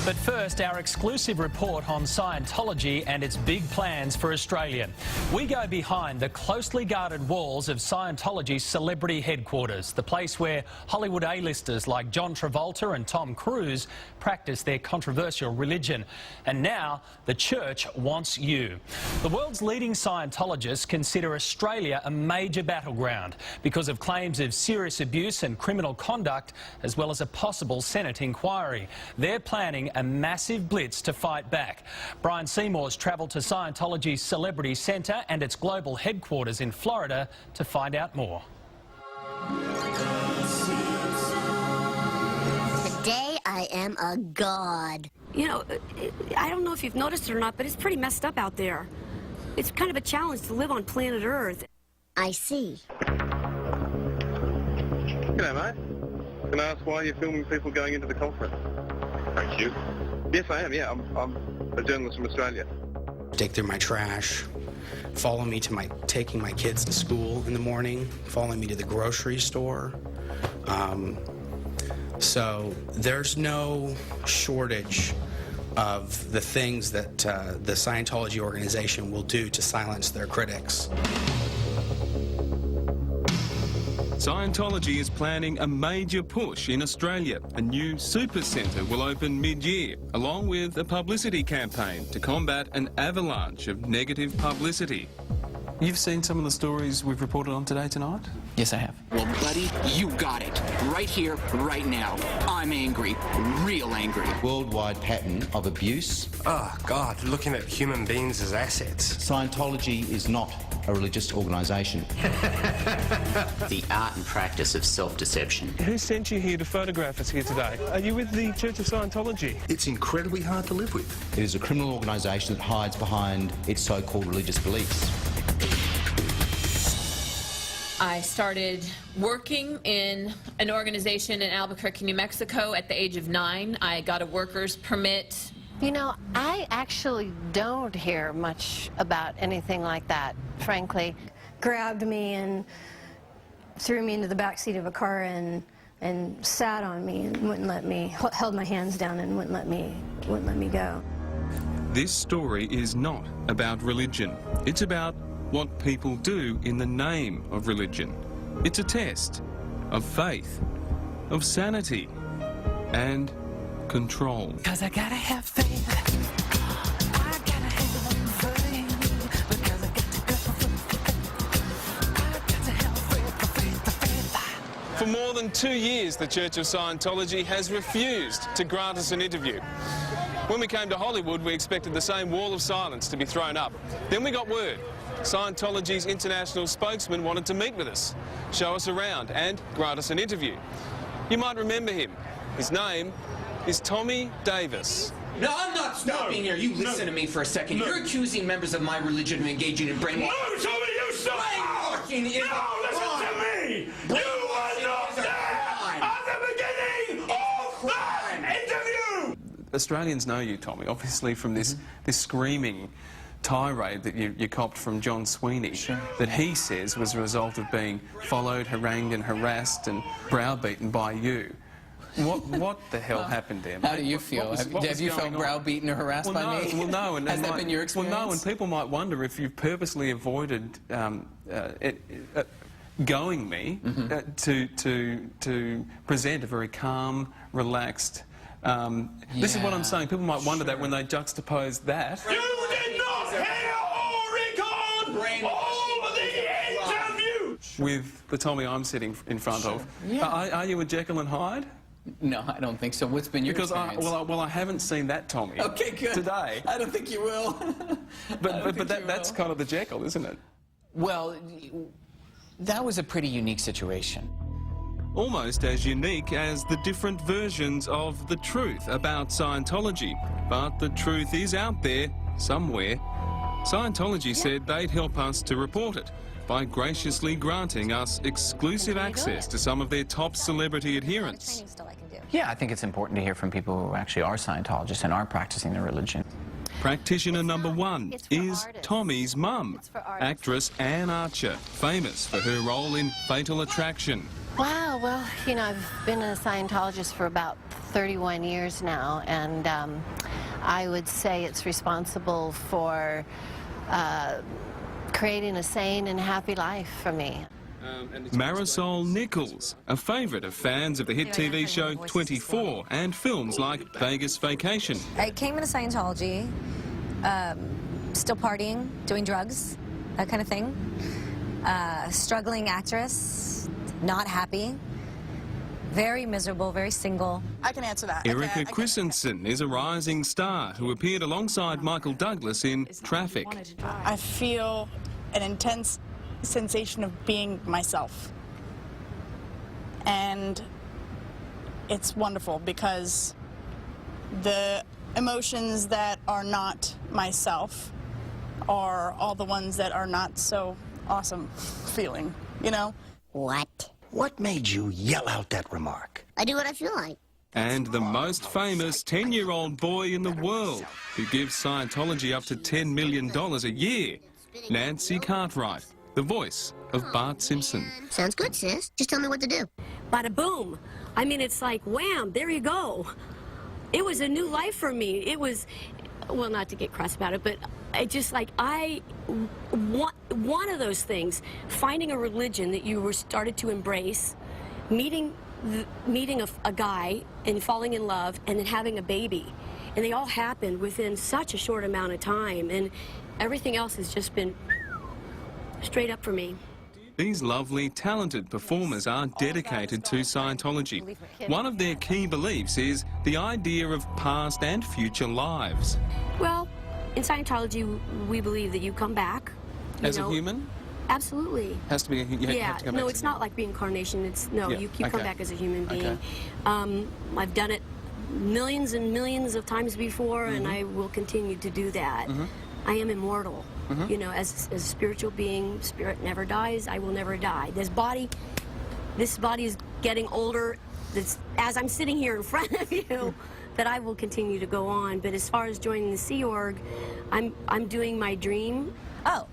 But first, our exclusive report on Scientology and its big plans for Australia. We go behind the closely guarded walls of Scientology's celebrity headquarters, the place where Hollywood A-listers like John Travolta and Tom Cruise practice their controversial religion. And now, the church wants you. The world's leading Scientologists consider Australia a major battleground because of claims of serious abuse and criminal conduct, as well as a possible Senate inquiry. They're planning a massive blitz to fight back. Brian Seymour's travelled to Scientology's Celebrity Centre and its global headquarters in Florida to find out more. Today I am a god. You know, I don't know if you've noticed it or not, but it's pretty messed up out there. It's kind of a challenge to live on planet Earth. I see. G'day, mate. Can I ask why you're filming people going into the conference? Thank you. Yes, I am, yeah. I'm a journalist from Australia. Dig through my trash, follow me to taking my kids to school in the morning, following me to the grocery store. So there's no shortage of the things that the Scientology organization will do to silence their critics. Scientology is planning a major push in Australia. A new super centre will open mid-year, along with a publicity campaign to combat an avalanche of negative publicity. You've seen some of the stories we've reported on today tonight? Yes, I have. Well, buddy, you got it. Right here, right now. I'm angry. Real angry. Worldwide pattern of abuse. Oh, God, looking at human beings as assets. Scientology is not a religious organisation. The art and practice of self-deception. Who sent you here to photograph us here today? Are you with the Church of Scientology? It's incredibly hard to live with. It is a criminal organisation that hides behind its so-called religious beliefs. I started working in an organization in Albuquerque, New Mexico at the age of 9. I got a worker's permit. You know, I actually don't hear much about anything like that, frankly. Grabbed me and threw me into the back seat of a car and sat on me and wouldn't let me, held my hands down and wouldn't let me go. This story is not about religion. It's about what people do in the name of religion. It's a test of faith, of sanity, and control. 'Cause I gotta have faith. I gotta have faith. Because I got to go. I got to have faith. For more than 2 years, the Church of Scientology has refused to grant us an interview. When we came to Hollywood, we expected the same wall of silence to be thrown up. Then we got word. Scientology's international spokesman wanted to meet with us, show us around and grant us an interview. You might remember him. His name is Tommy Davis. No, I'm not stopping here. You listen to me for a second. You're accusing members of my religion of engaging in brainwashing. No, Tommy, you stop! Brainwashing is listen to me! You were not there at the beginning of that interview! Australians know you, Tommy, obviously from this screaming tirade that you copped from John Sweeney, that he says was a result of being followed, harangued and harassed and browbeaten by you. What the hell happened there, mate? How do you feel? Have you felt browbeaten or harassed by me? Well, no. Has that been your experience? Well, no, and people might wonder if you've purposely avoided going me to present a very calm, relaxed... This is what I'm saying. People might wonder that when they juxtapose that... You did not hear or record all the interview! With the Tommy I'm sitting in front of. Yeah. Are you a Jekyll and Hyde? No, I don't think so. What's been your experience? Well, I haven't seen that Tommy. Okay, good. Today. I don't think you will. but that's kind of the Jekyll, isn't it? Well, that was a pretty unique situation. Almost as unique as the different versions of the truth about Scientology. But the truth is out there, somewhere. Scientology said they'd help us to report it by graciously granting us exclusive access to some of their top celebrity adherents. Yeah, I think it's important to hear from people who actually are Scientologists and are practicing their religion. Practitioner number one is Tommy's mum, actress Anne Archer, famous for her role in Fatal Attraction. Wow, well, you know, I've been a Scientologist for about 31 years now, and I would say it's responsible for creating a sane and happy life for me. Marisol Nichols, a favourite of fans of the hit TV show 24 and films like Vegas Vacation. I came into Scientology, still partying, doing drugs, that kind of thing. Struggling actress, not happy, very miserable, very single. I can answer that. Erica Christensen is a rising star who appeared alongside Michael Douglas in Traffic. I feel an intense sensation of being myself. And it's wonderful because the emotions that are not myself are all the ones that are not so awesome feeling, you know? What? What made you yell out that remark? I do what I feel like. And the most famous 10-year-old boy in the world who gives Scientology up to $10 million a year, Nancy Cartwright, the voice of Bart Simpson. Sounds good, sis. Just tell me what to do. Bada boom. I mean, it's like, wham, there you go. It was a new life for me. It was, well, not to get cross about it, but one of those things, finding a religion that you were started to embrace, meeting a guy and falling in love, and then having a baby. And they all happened within such a short amount of time, and everything else has just been straight up for me. These lovely, talented performers are dedicated to Scientology. One of their key beliefs is the idea of past and future lives. Well, in Scientology, we believe that you come back. As a human? Absolutely. Has to be. You have to come back. No, it's not like reincarnation. It's you come back as a human being. Okay. I've done it millions and millions of times before, and I will continue to do that. I am immortal. You know, as a spiritual being, spirit never dies. I will never die. This body is getting older. As I'm sitting here in front of you, that I will continue to go on. But as far as joining the Sea Org, I'm doing my dream. Oh,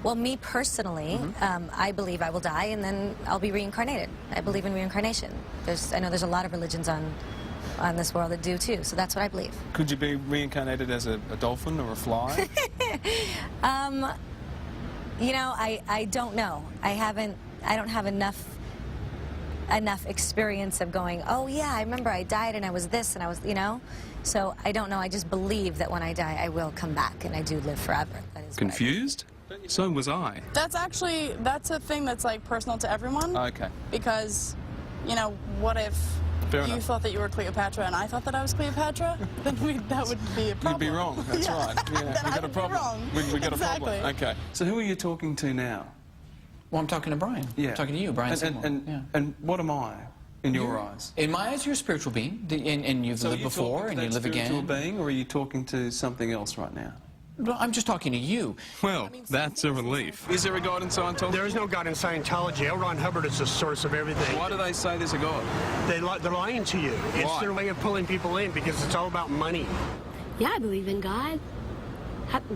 well, me personally, I believe I will die and then I'll be reincarnated. I believe in reincarnation. I know there's a lot of religions on this world that do too, so that's what I believe. Could you be reincarnated as a dolphin or a fly? You know, I don't know. I don't have enough experience of going, oh yeah, I remember I died and I was this and I was, you know? So I don't know, I just believe that when I die I will come back and I do live forever. That is Confused? So was I. That's a thing that's like personal to everyone. Okay. Because, you know, what if you thought that you were Cleopatra and I thought that I was Cleopatra? Then that would be a problem. You'd be wrong, that's right. Yeah, then I would be wrong. We got Exactly. a problem. Okay. So who are you talking to now? Well, I'm talking to Brian. Yeah. I'm talking to you, Brian. And what am I in your eyes? In my eyes, you're a spiritual being, and you've lived before, and you live again. Spiritual being, or are you talking to something else right now? Well, I'm just talking to you. Well, that's a relief. Is there a God in Scientology? There is no God in Scientology. L. Ron Hubbard is the source of everything. Why do they say there's a God? They're lying to you. Why? It's their way of pulling people in because it's all about money. Yeah, I believe in God.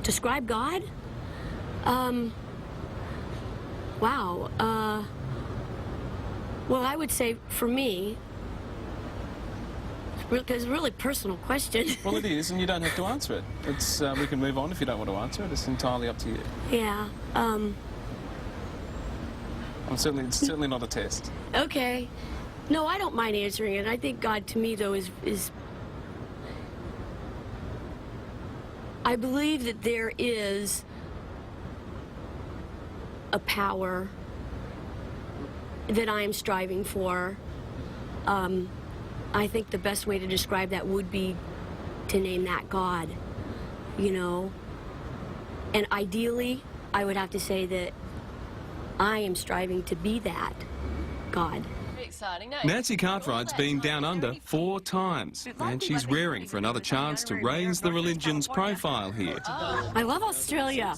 Describe God? Wow. Well, I would say for me, it's a really personal question. Well, it is, and you don't have to answer it. It's we can move on if you don't want to answer it. It's entirely up to you. Yeah. It's certainly not a test. Okay. No, I don't mind answering it. I think God, to me, though, is I believe that there is a power that I am striving for. I think the best way to describe that would be to name that God, you know. And ideally, I would have to say that I am striving to be that God. Nancy Cartwright's been down under 4 times, and she's raring for another chance to raise the religion's profile here. I love Australia.